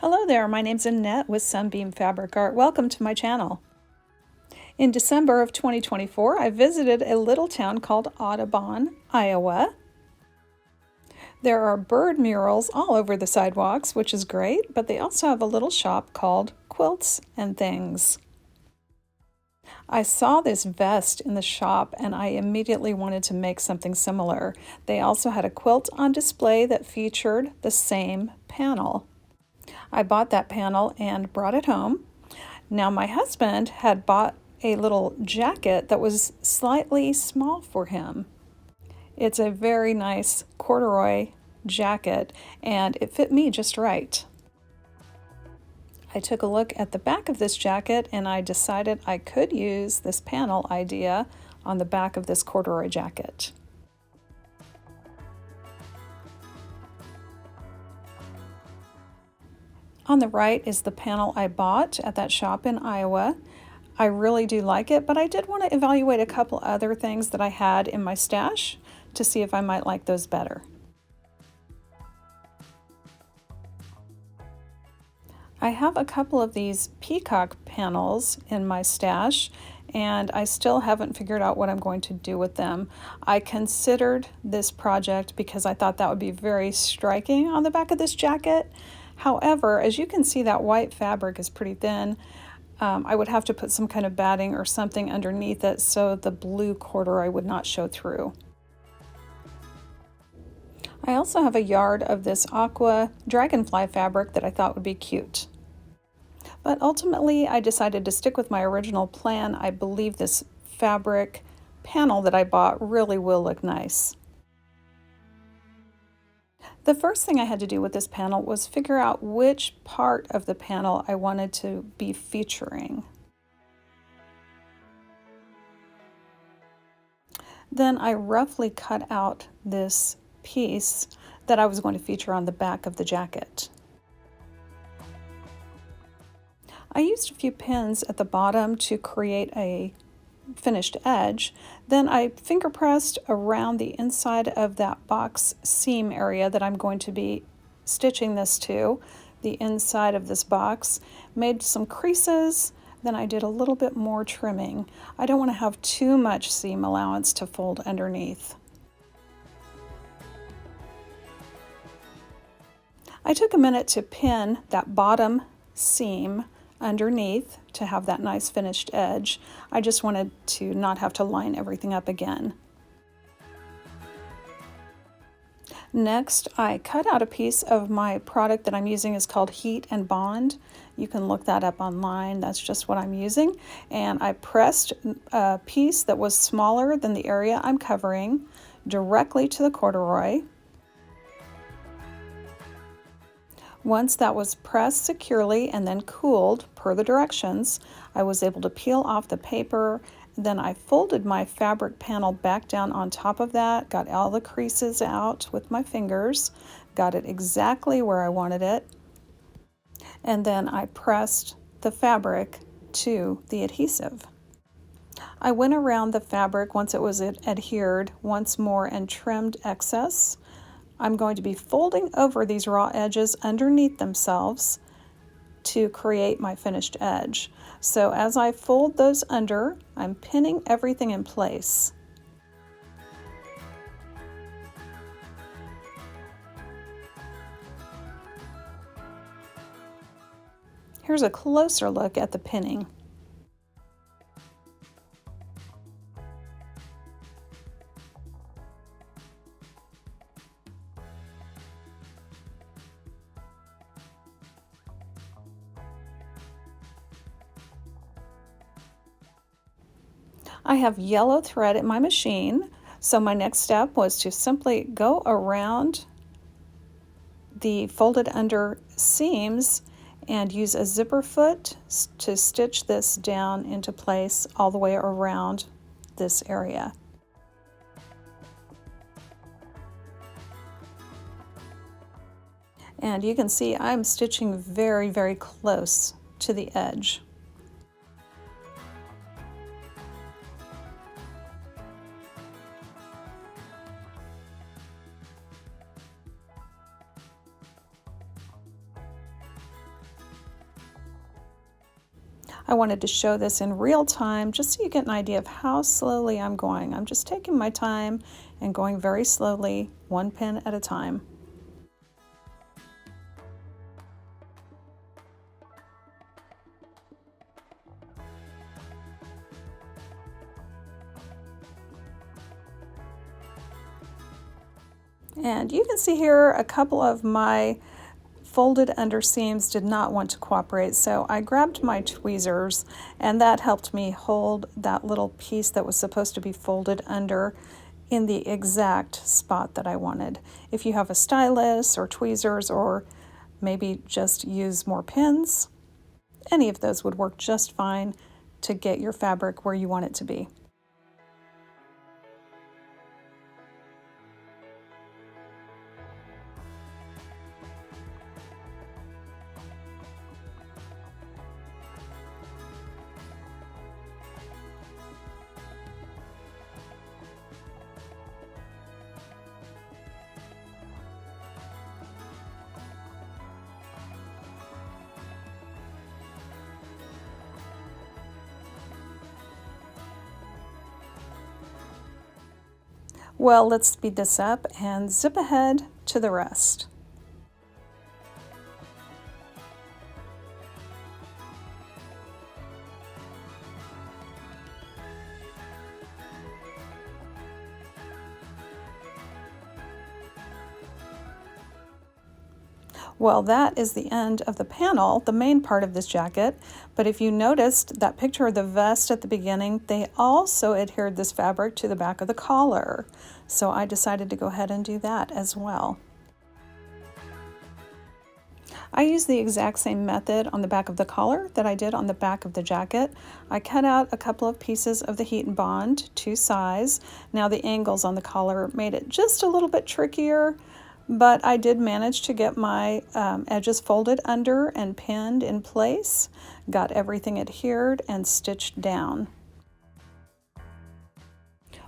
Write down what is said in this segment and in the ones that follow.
Hello there, my name's Annette with Sunbeam Fabric Art. Welcome to my channel. In December of 2024, I visited a little town called Audubon, Iowa. There are bird murals all over the sidewalks, which is great, but they also have a little shop called Quilts and Things. I saw this vest in the shop and I immediately wanted to make something similar. They also had a quilt on display that featured the same panel. I bought that panel and brought it home. Now my husband had bought a little jacket that was slightly small for him. It's a very nice corduroy jacket and it fit me just right. I took a look at the back of this jacket and I decided I could use this panel idea on the back of this corduroy jacket. On the right is the panel I bought at that shop in Iowa. I really do like it, but I did want to evaluate a couple other things that I had in my stash to see if I might like those better. I have a couple of these peacock panels in my stash, and I still haven't figured out what I'm going to do with them. I considered this project because I thought that would be very striking on the back of this jacket. However, as you can see, that white fabric is pretty thin. I would have to put some kind of batting or something underneath it so the blue corduroy would not show through. I also have a yard of this aqua dragonfly fabric that I thought would be cute. But ultimately, I decided to stick with my original plan. I believe this fabric panel that I bought really will look nice. The first thing I had to do with this panel was figure out which part of the panel I wanted to be featuring. Then I roughly cut out this piece that I was going to feature on the back of the jacket. I used a few pins at the bottom to create a finished edge. Then I finger pressed around the inside of that box seam area that I'm going to be stitching this to, the inside of this box, made some creases. Then I did a little bit more trimming. I don't want to have too much seam allowance to fold underneath. I took a minute to pin that bottom seam underneath to have that nice finished edge. I just wanted to not have to line everything up again. Next, I cut out a piece of my product that I'm using. Is called Heat Bond. You can look that up online. That's just what I'm using. And I pressed a piece that was smaller than the area I'm covering directly to the corduroy. Once that was pressed securely and then cooled per the directions, I was able to peel off the paper. Then I folded my fabric panel back down on top of that, got all the creases out with my fingers, got it exactly where I wanted it, and then I pressed the fabric to the adhesive. I went around the fabric once it was adhered once more and trimmed excess. I'm going to be folding over these raw edges underneath themselves to create my finished edge. So as I fold those under, I'm pinning everything in place. Here's a closer look at the pinning. I have yellow thread in my machine, so my next step was to simply go around the folded under seams and use a zipper foot to stitch this down into place all the way around this area. And you can see I'm stitching very, very close to the edge. I wanted to show this in real time just so you get an idea of how slowly I'm going. I'm just taking my time and going very slowly, one pin at a time. And you can see here a couple of my folded under seams did not want to cooperate, so I grabbed my tweezers and that helped me hold that little piece that was supposed to be folded under in the exact spot that I wanted. If you have a stylus or tweezers, or maybe just use more pins, any of those would work just fine to get your fabric where you want it to be. Well, let's speed this up and zip ahead to the rest. Well, that is the end of the panel, the main part of this jacket. But if you noticed that picture of the vest at the beginning, they also adhered this fabric to the back of the collar. So I decided to go ahead and do that as well. I used the exact same method on the back of the collar that I did on the back of the jacket. I cut out a couple of pieces of the Heat and Bond to size. Now the angles on the collar made it just a little bit trickier, but I did manage to get my edges folded under and pinned in place, got everything adhered and stitched down.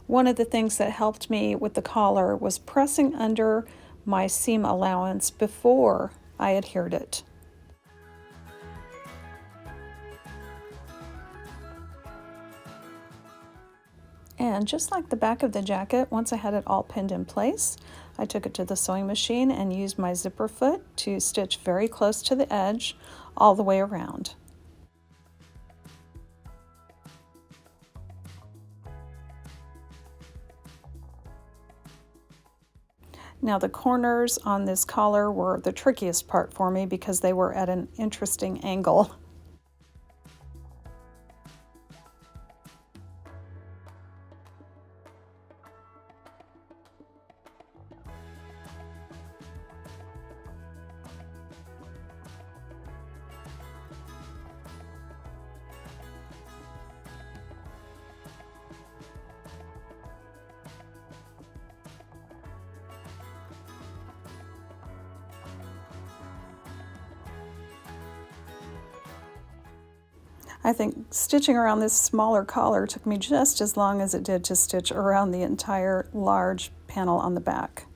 One of the things that helped me with the collar was pressing under my seam allowance before I adhered it. And just like the back of the jacket, once I had it all pinned in place, I took it to the sewing machine and used my zipper foot to stitch very close to the edge all the way around. Now the corners on this collar were the trickiest part for me because they were at an interesting angle. I think stitching around this smaller collar took me just as long as it did to stitch around the entire large panel on the back.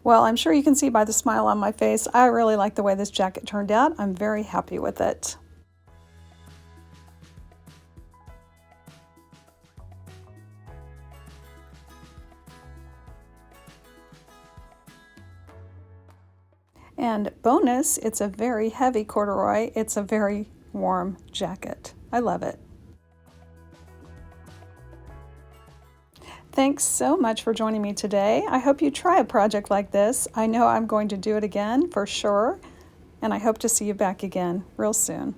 Well, I'm sure you can see by the smile on my face, I really like the way this jacket turned out. I'm very happy with it. And bonus, it's a very heavy corduroy. It's a very warm jacket. I love it. Thanks so much for joining me today. I hope you try a project like this. I know I'm going to do it again for sure, and I hope to see you back again real soon.